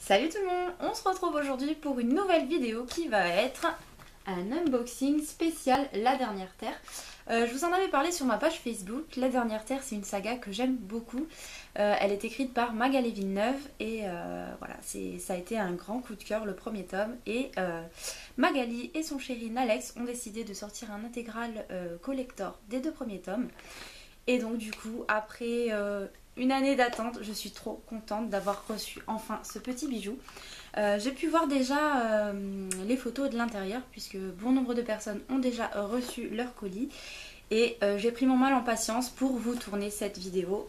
Salut tout le monde, on se retrouve aujourd'hui pour une nouvelle vidéo qui va être un unboxing spécial La Dernière Terre. Je vous en avais parlé sur ma page Facebook. La Dernière Terre, c'est une saga que j'aime beaucoup. Elle est écrite par Magali Villeneuve et voilà, ça a été un grand coup de cœur le premier tome. Et Magali et son chéri Nalex ont décidé de sortir un intégral collector des deux premiers tomes. Et donc du coup, après une année d'attente, je suis trop contente d'avoir reçu enfin ce petit bijou. J'ai pu voir déjà les photos de l'intérieur puisque bon nombre de personnes ont déjà reçu leur colis. Et j'ai pris mon mal en patience pour vous tourner cette vidéo.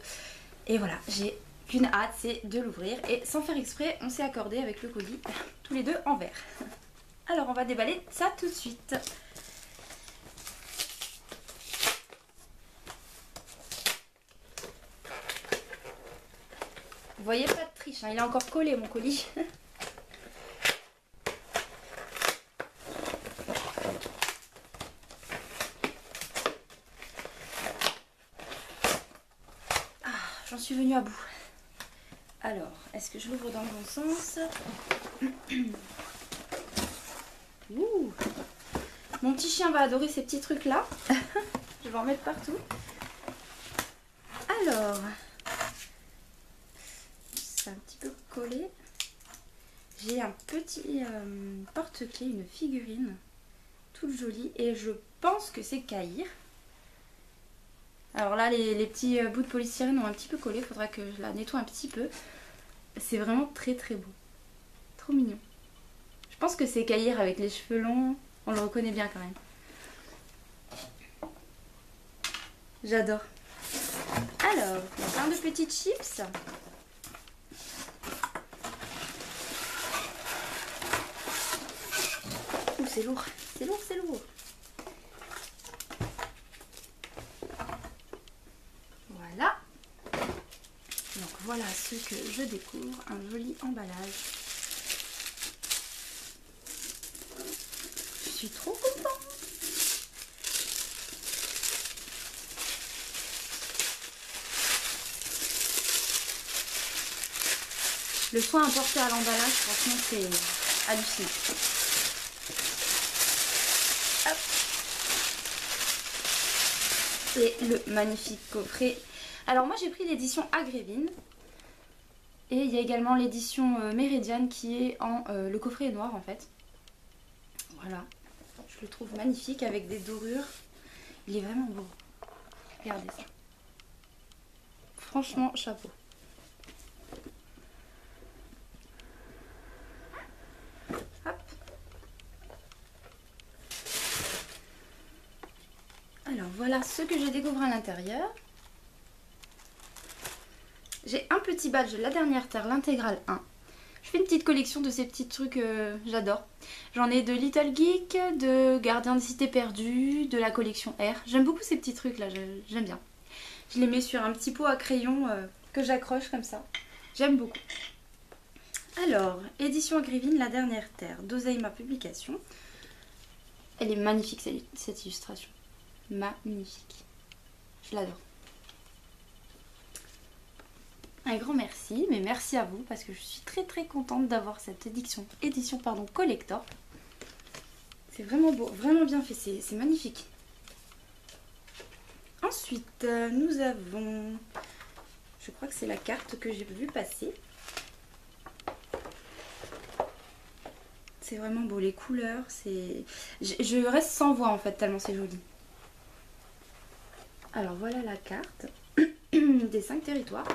Et voilà, j'ai qu'une hâte, c'est de l'ouvrir. Et sans faire exprès, on s'est accordé avec le colis, tous les deux en vert. Alors on va déballer ça tout de suite. Vous voyez, pas de triche, hein, il est encore collé mon colis. Ah, j'en suis venue à bout. Alors, est-ce que je l'ouvre dans le bon sens? Ouh. Mon petit chien va adorer ces petits trucs là. Je vais en mettre partout. Alors, c'est un petit peu collé. J'ai un petit porte-clés, une figurine toute jolie et je pense que c'est Kahir. Alors là, les petits bouts de polystyrène ont un petit peu collé, il faudra que je la nettoie un petit peu. C'est vraiment très très beau, trop mignon. Je pense que c'est Kahir avec les cheveux longs, on le reconnaît bien quand même. J'adore. Alors, il y a plein de petites chips. Ouh, c'est lourd, c'est lourd, c'est lourd. Voilà. Donc voilà ce que je découvre, un joli emballage. Je suis trop contente. Le soin apporté à l'emballage, franchement, c'est hallucinant. Hop. Et le magnifique coffret. Alors moi j'ai pris l'édition Agrévine. Et il y a également l'édition Méridiane qui est en... le coffret est noir en fait. Voilà. Je le trouve magnifique avec des dorures. Il est vraiment beau. Regardez ça. Franchement, chapeau. Hop. Alors voilà ce que j'ai découvert à l'intérieur. J'ai un petit badge La Dernière Terre, l'intégrale 1. Je fais une petite collection de ces petits trucs, j'adore. J'en ai de Little Geek, de Gardien des Cités Perdues, de la collection R. J'aime beaucoup ces petits trucs là, j'aime bien. Je les mets sur un petit pot à crayon que j'accroche comme ça. J'aime beaucoup. Alors, édition Agrévine, La Dernière Terre, d'Ozeima Publication. Elle est magnifique cette illustration. Magnifique. Je l'adore. Un grand merci, mais merci à vous parce que je suis très très contente d'avoir cette édition collector. C'est vraiment beau, vraiment bien fait, c'est magnifique. Ensuite, nous avons, je crois que c'est la carte que j'ai vu passer. C'est vraiment beau, les couleurs, je reste sans voix en fait, tellement c'est joli. Alors voilà la carte des 5 territoires.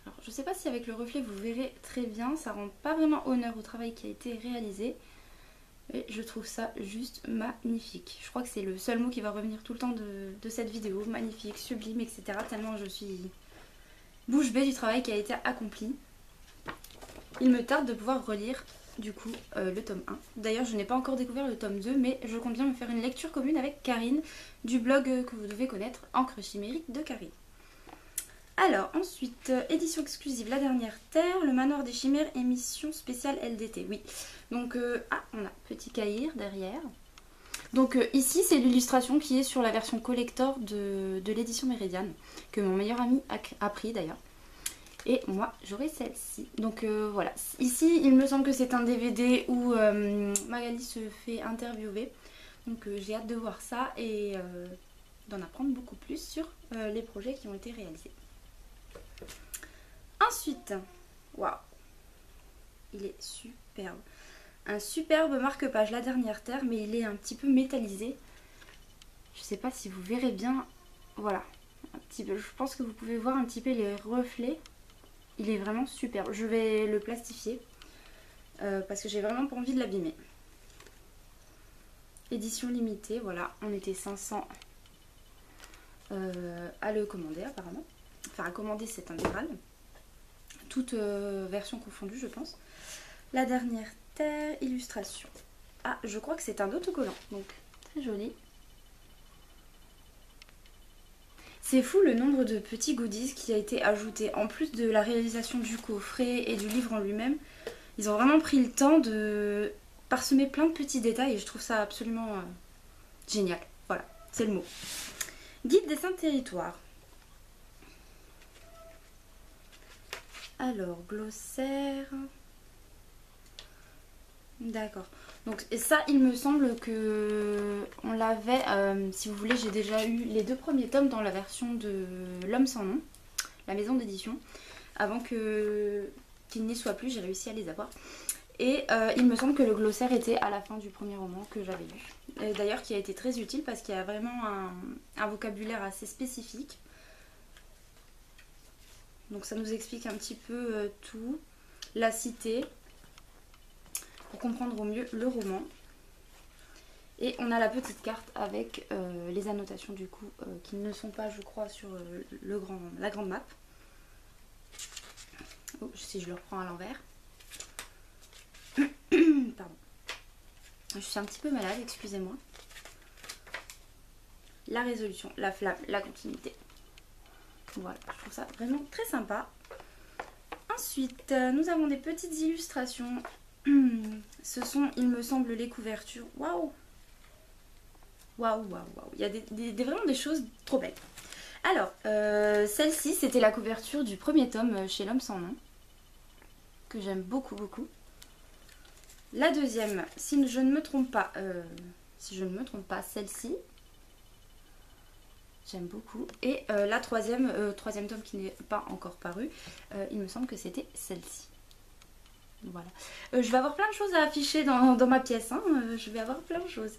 Alors, je ne sais pas si avec le reflet vous verrez très bien, ça rend pas vraiment honneur au travail qui a été réalisé. Et je trouve ça juste magnifique. Je crois que c'est le seul mot qui va revenir tout le temps de cette vidéo. Magnifique, sublime, etc. Tellement je suis bouche bée du travail qui a été accompli. Il me tarde de pouvoir relire du coup le tome 1. D'ailleurs je n'ai pas encore découvert le tome 2, mais je compte bien me faire une lecture commune avec Karine du blog que vous devez connaître, Encre Chimérique de Karine. Alors ensuite, édition exclusive La Dernière Terre, le Manoir des Chimères, émission spéciale LDT. Oui, donc on a petit Kahir derrière. Donc ici c'est l'illustration qui est sur la version collector de l'édition Méridiane, que mon meilleur ami a pris d'ailleurs. Et moi j'aurai celle-ci. Donc voilà, ici il me semble que c'est un DVD où Magali se fait interviewer. Donc j'ai hâte de voir ça et d'en apprendre beaucoup plus sur les projets qui ont été réalisés. Ensuite, waouh, il est superbe. Un superbe marque-page, La Dernière Terre, mais il est un petit peu métallisé. Je sais pas si vous verrez bien, voilà. Un petit peu, je pense que vous pouvez voir un petit peu les reflets. Il est vraiment superbe. Je vais le plastifier parce que j'ai vraiment pas envie de l'abîmer. Édition limitée, voilà. On était 500 à le commander apparemment. Enfin à commander cette intégrale. Toutes versions confondues je pense. La Dernière Terre, illustration. Ah, je crois que c'est un autocollant, donc très joli. C'est fou le nombre de petits goodies qui a été ajouté. En plus de la réalisation du coffret et du livre en lui-même, ils ont vraiment pris le temps de parsemer plein de petits détails et je trouve ça absolument génial. Voilà, c'est le mot. Guide des 5 territoires. Alors, glossaire. D'accord. Donc et ça, il me semble que on l'avait, si vous voulez, j'ai déjà eu les 2 premiers tomes dans la version de L'Homme sans nom, la maison d'édition. Avant qu'il n'y soit plus, j'ai réussi à les avoir. Et il me semble que le glossaire était à la fin du premier roman que j'avais lu. D'ailleurs qui a été très utile parce qu'il y a vraiment un vocabulaire assez spécifique. Donc ça nous explique un petit peu tout. La cité, pour comprendre au mieux le roman. Et on a la petite carte avec les annotations du coup qui ne sont pas je crois sur la grande map. Oh, si je le reprends à l'envers. Pardon. Je suis un petit peu malade, excusez-moi. La résolution, la flamme, la continuité. Voilà, je trouve ça vraiment très sympa. Ensuite, nous avons des petites illustrations. Ce sont, il me semble, les couvertures. Waouh! Waouh, waouh, waouh. Il y a vraiment des choses trop belles. Alors, celle-ci, c'était la couverture du premier tome chez L'Homme sans nom. Que j'aime beaucoup, beaucoup. La deuxième, si je ne me trompe pas, celle-ci. J'aime beaucoup. Et la troisième tome qui n'est pas encore paru, il me semble que c'était celle-ci. Voilà. Je vais avoir plein de choses à afficher dans ma pièce. Hein. Je vais avoir plein de choses.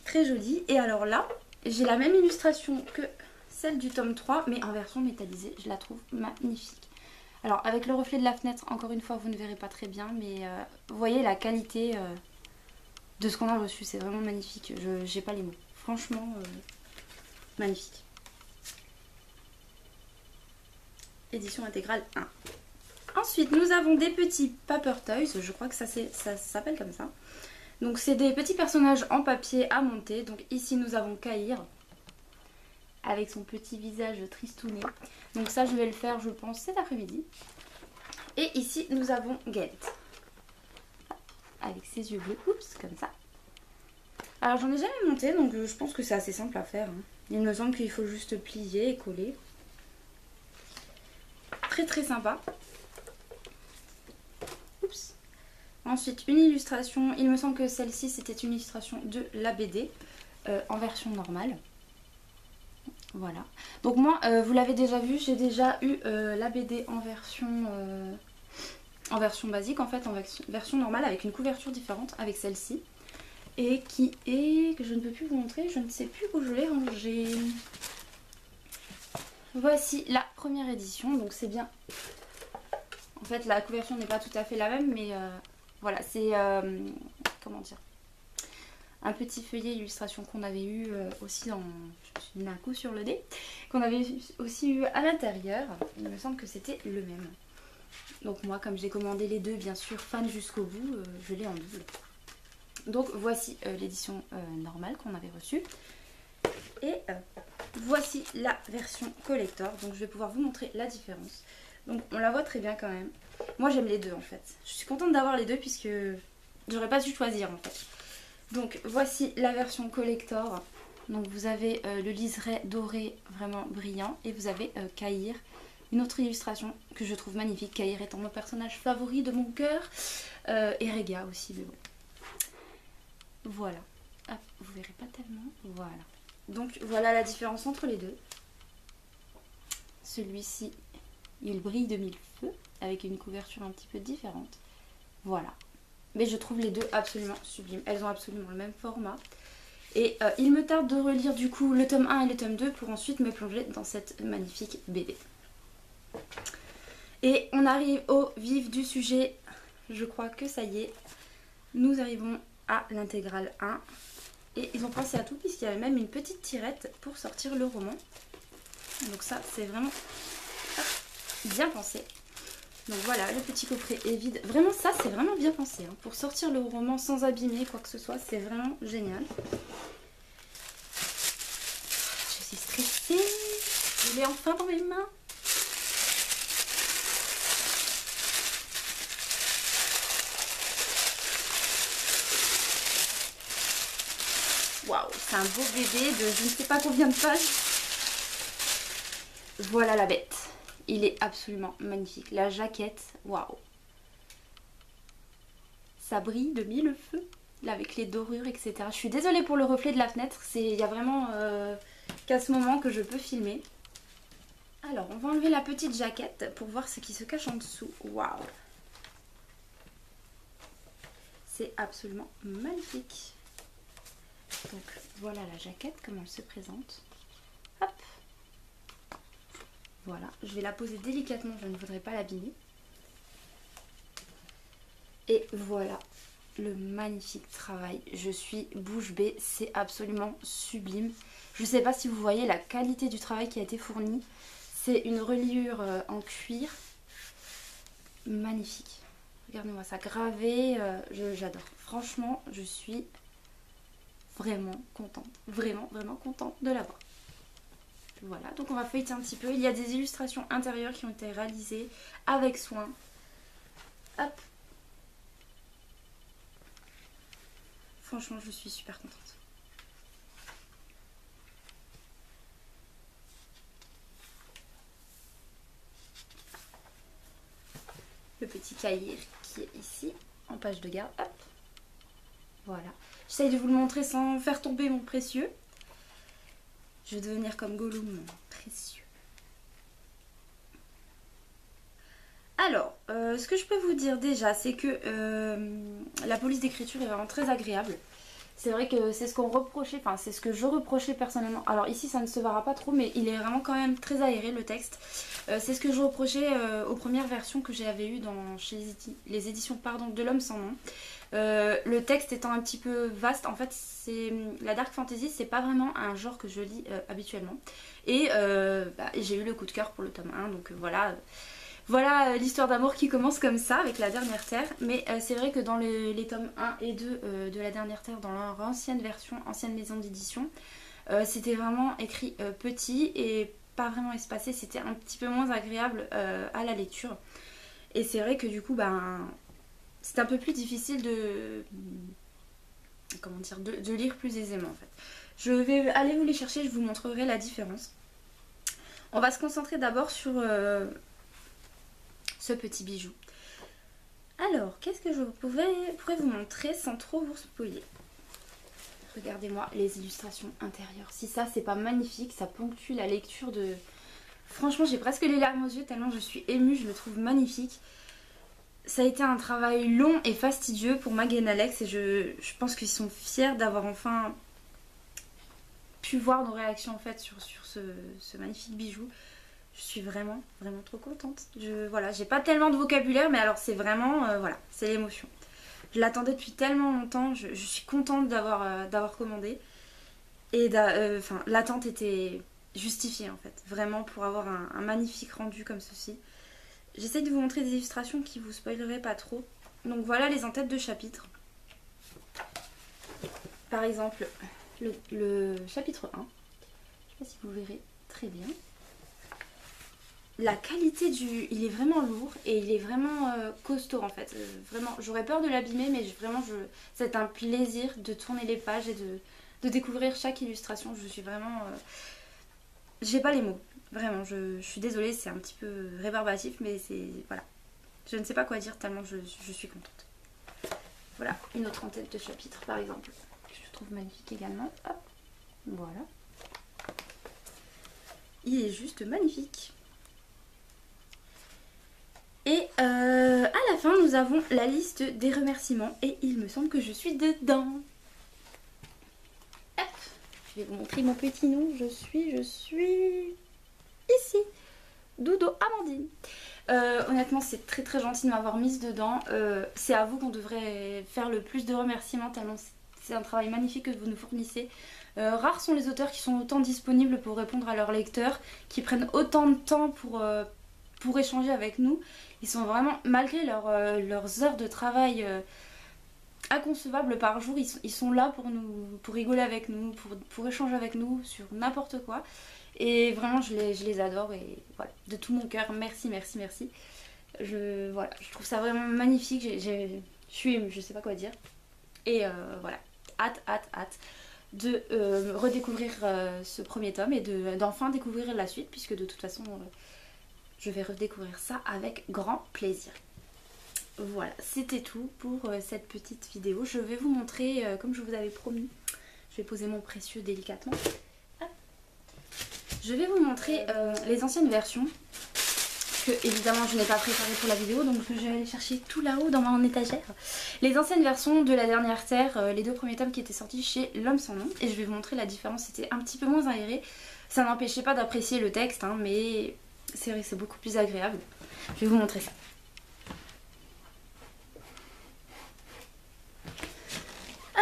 Très jolie. Et alors là, j'ai la même illustration que celle du tome 3, mais en version métallisée. Je la trouve magnifique. Alors avec le reflet de la fenêtre, encore une fois, vous ne verrez pas très bien, mais vous voyez la qualité de ce qu'on a reçu. C'est vraiment magnifique. J'ai pas les mots. Franchement, magnifique. Édition intégrale 1. Ensuite, nous avons des petits Paper Toys. Je crois que ça s'appelle comme ça. Donc c'est des petits personnages en papier à monter. Donc ici nous avons Kahir avec son petit visage tristouné. Donc ça je vais le faire je pense cet après-midi. Et ici nous avons Gent avec ses yeux bleus, oups, comme ça. Alors j'en ai jamais monté donc je pense que c'est assez simple à faire. Hein. Il me semble qu'il faut juste plier et coller. Très très sympa. Oups. Ensuite, une illustration, il me semble que celle-ci c'était une illustration de la BD en version normale. Voilà. Donc moi, vous l'avez déjà vu, j'ai déjà eu la BD en version basique, en fait, en version normale avec une couverture différente avec celle-ci. Et qui est, que je ne peux plus vous montrer, je ne sais plus où je l'ai rangée. Voici la première édition, donc c'est bien. En fait, la couverture n'est pas tout à fait la même, mais... voilà, c'est, comment dire, un petit feuillet illustration qu'on avait eu aussi dans, je me suis mis un coup sur le nez, qu'on avait aussi eu à l'intérieur. Il me semble que c'était le même. Donc moi, comme j'ai commandé les deux, bien sûr, fan jusqu'au bout, je l'ai en double. Donc voici l'édition normale qu'on avait reçue. Et voici la version collector, donc je vais pouvoir vous montrer la différence. Donc on la voit très bien quand même. Moi j'aime les deux en fait. Je suis contente d'avoir les deux puisque j'aurais pas dû choisir en fait. Donc voici la version collector. Donc vous avez le liseré doré vraiment brillant et vous avez Kahir une autre illustration que je trouve magnifique, Kair étant mon personnage favori de mon cœur, et Rega aussi, mais bon. Voilà. Ah, vous verrez pas tellement. Voilà. Donc voilà la différence entre les deux. Celui-ci, il brille de mille feux, avec une couverture un petit peu différente. Voilà. Mais je trouve les deux absolument sublimes. Elles ont absolument le même format. Et il me tarde de relire du coup le tome 1 et le tome 2 pour ensuite me plonger dans cette magnifique BD. Et on arrive au vif du sujet. Je crois que ça y est. Nous arrivons à l'intégrale 1. Et ils ont pensé à tout puisqu'il y avait même une petite tirette pour sortir le roman. Donc ça c'est vraiment bien pensé. Donc voilà, le petit coffret est vide. Vraiment ça c'est vraiment bien pensé. Hein. Pour sortir le roman sans abîmer quoi que ce soit, c'est vraiment génial. Je suis stressée. Je l'ai enfin dans mes mains. Waouh, c'est un beau bébé de je ne sais pas combien de pages. Voilà la bête. Il est absolument magnifique. La jaquette, waouh. Ça brille de mille feux. Là avec les dorures, etc. Je suis désolée pour le reflet de la fenêtre. Il y a vraiment qu'à ce moment que je peux filmer. Alors, on va enlever la petite jaquette pour voir ce qui se cache en dessous. Waouh. C'est absolument magnifique. Donc voilà la jaquette, comment elle se présente. Hop. Voilà, je vais la poser délicatement, je ne voudrais pas l'abîmer. Et voilà le magnifique travail. Je suis bouche bée, c'est absolument sublime. Je ne sais pas si vous voyez la qualité du travail qui a été fourni. C'est une reliure en cuir. Magnifique. Regardez-moi ça, gravé, j'adore. Franchement, je suis vraiment contente, vraiment contente de l'avoir. Voilà, donc on va feuilleter un petit peu. Il y a des illustrations intérieures qui ont été réalisées avec soin. Hop. Franchement, je suis super contente. Le petit cahier qui est ici, en page de garde. Hop. Voilà. J'essaye de vous le montrer sans faire tomber mon précieux. Je vais devenir comme Gollum, précieux. Alors, ce que je peux vous dire déjà, c'est que la police d'écriture est vraiment très agréable. C'est vrai que c'est ce qu'on reprochait, enfin c'est ce que je reprochais personnellement. Alors ici ça ne se verra pas trop, mais il est vraiment quand même très aéré le texte. C'est ce que je reprochais aux premières versions que j'avais eues chez les éditions de l'Homme sans nom. Le texte étant un petit peu vaste, en fait la dark fantasy c'est pas vraiment un genre que je lis habituellement. Et j'ai eu le coup de cœur pour le tome 1, donc voilà. Voilà l'histoire d'amour qui commence comme ça avec la dernière terre. Mais c'est vrai que dans les tomes 1 et 2 de la dernière terre, dans leur ancienne version, ancienne maison d'édition, c'était vraiment écrit petit et pas vraiment espacé. C'était un petit peu moins agréable à la lecture. Et c'est vrai que du coup, c'est un peu plus difficile de lire plus aisément en fait. Je vais aller vous les chercher, je vous montrerai la différence. On va se concentrer d'abord sur ce petit bijou. Alors, qu'est-ce que je pourrais vous montrer sans trop vous spoiler? Regardez-moi les illustrations intérieures. Si ça, c'est pas magnifique, ça ponctue la lecture de... Franchement, j'ai presque les larmes aux yeux tellement je suis émue, je le trouve magnifique. Ça a été un travail long et fastidieux pour Mag et Alex et je pense qu'ils sont fiers d'avoir enfin pu voir nos réactions en fait sur ce magnifique bijou. Je suis vraiment trop contente. Voilà, j'ai pas tellement de vocabulaire, mais alors c'est vraiment, voilà, c'est l'émotion. Je l'attendais depuis tellement longtemps, je suis contente d'avoir commandé. Et l'attente était justifiée en fait, vraiment pour avoir un magnifique rendu comme ceci. J'essaie de vous montrer des illustrations qui vous spoileraient pas trop. Donc voilà les en-têtes de chapitres. Par exemple, le chapitre 1. Je sais pas si vous verrez très bien. La qualité il est vraiment lourd et il est vraiment costaud en fait. Vraiment, j'aurais peur de l'abîmer, mais c'est un plaisir de tourner les pages et de découvrir chaque illustration. Je suis vraiment j'ai pas les mots. Vraiment, je suis désolée, c'est un petit peu rébarbatif, mais c'est... Voilà. Je ne sais pas quoi dire tellement je suis contente. Voilà, une autre en tête de chapitre par exemple, que je trouve magnifique également. Hop, voilà. Il est juste magnifique. Et à la fin, nous avons la liste des remerciements et il me semble que je suis dedans. Hop, je vais vous montrer mon petit nom. Je suis ici. Dodo Amandine. Honnêtement, c'est très très gentil de m'avoir mise dedans. C'est à vous qu'on devrait faire le plus de remerciements tellement c'est un travail magnifique que vous nous fournissez. Rares sont les auteurs qui sont autant disponibles pour répondre à leurs lecteurs, qui prennent autant de temps pour échanger avec nous. Ils sont vraiment, malgré leurs heures de travail inconcevables par jour, ils sont là pour rigoler avec nous, pour échanger avec nous sur n'importe quoi. Et vraiment je les adore et voilà, de tout mon cœur, merci, merci, merci. Voilà, je trouve ça vraiment magnifique, je suis émue, je sais pas quoi dire. Et voilà, hâte de redécouvrir ce premier tome et d'enfin découvrir la suite, puisque de toute façon je vais redécouvrir ça avec grand plaisir. Voilà, c'était tout pour cette petite vidéo. Je vais vous montrer, comme je vous avais promis, je vais poser mon précieux délicatement. Je vais vous montrer les anciennes versions que évidemment je n'ai pas préparées pour la vidéo, donc je vais aller chercher tout là-haut dans mon étagère. Les anciennes versions de La Dernière Terre, les deux premiers tomes qui étaient sortis chez L'Homme Sans Nom, et je vais vous montrer la différence. C'était un petit peu moins aéré, ça n'empêchait pas d'apprécier le texte, hein, mais c'est vrai que c'est beaucoup plus agréable. Je vais vous montrer ça.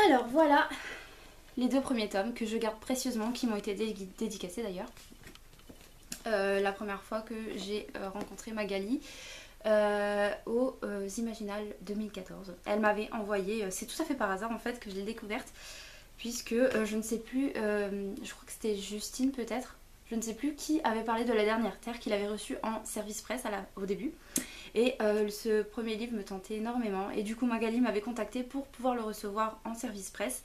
Alors voilà les deux premiers tomes que je garde précieusement, qui m'ont été dédicacés d'ailleurs. La première fois que j'ai rencontré Magali aux Imaginales 2014. Elle m'avait envoyé, c'est tout à fait par hasard en fait que je l'ai découverte, puisque je ne sais plus, je crois que c'était Justine peut-être, je ne sais plus qui avait parlé de La Dernière Terre, qu'il avait reçu en service presse au début. Et ce premier livre me tentait énormément et du coup Magali m'avait contacté pour pouvoir le recevoir en service presse.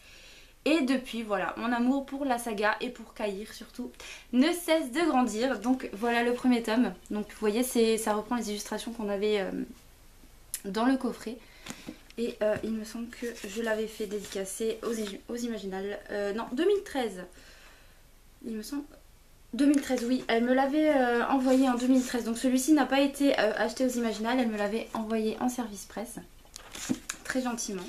Et depuis, voilà, mon amour pour la saga et pour Caïr surtout ne cesse de grandir. Donc voilà le premier tome. Donc vous voyez, ça reprend les illustrations qu'on avait dans le coffret. Et il me semble que je l'avais fait dédicacer aux Imaginales. Non, 2013. Il me semble... 2013, oui. Elle me l'avait envoyé en 2013. Donc celui-ci n'a pas été acheté aux Imaginales. Elle me l'avait envoyé en service presse. Très gentiment.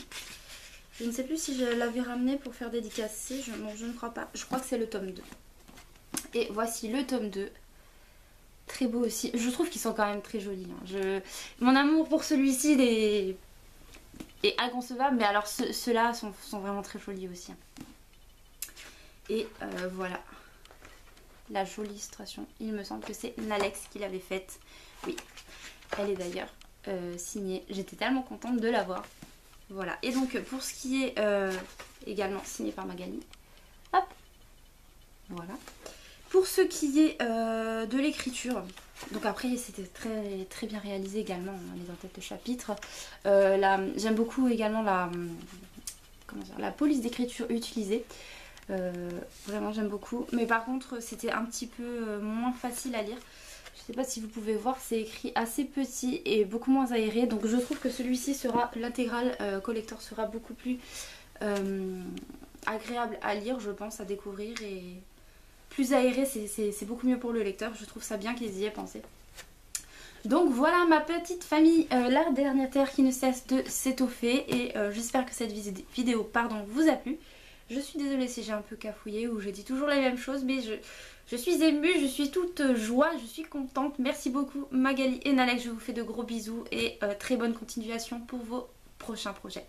Je ne sais plus si je l'avais ramené pour faire dédicacer, non, je ne crois pas. Je crois que c'est le tome 2. Et voici le tome 2. Très beau aussi. Je trouve qu'ils sont quand même très jolis. Hein. Mon amour pour celui-ci est inconcevable, mais alors ceux-là sont vraiment très jolis aussi. Hein. Et voilà. La jolie illustration. Il me semble que c'est Nalex qui l'avait faite. Oui, elle est d'ailleurs signée. J'étais tellement contente de la voir. Voilà, et donc pour ce qui est également signé par Magali, hop, voilà. Pour ce qui est de l'écriture, donc après c'était très bien réalisé également, hein, les en-têtes de chapitre. J'aime beaucoup également la police d'écriture utilisée. Vraiment j'aime beaucoup, mais par contre c'était un petit peu moins facile à lire. Je sais pas si vous pouvez voir, c'est écrit assez petit et beaucoup moins aéré. Donc je trouve que celui-ci sera, l'intégrale collector sera beaucoup plus agréable à lire, je pense, à découvrir. Et plus aéré, c'est beaucoup mieux pour le lecteur. Je trouve ça bien qu'ils y aient pensé. Donc voilà ma petite famille, La Dernière Terre qui ne cesse de s'étoffer. Et j'espère que cette vidéo vous a plu. Je suis désolée si j'ai un peu cafouillé ou je dis toujours les mêmes choses, mais je suis émue, je suis toute joie, je suis contente. Merci beaucoup Magali et Nalex, je vous fais de gros bisous et très bonne continuation pour vos prochains projets.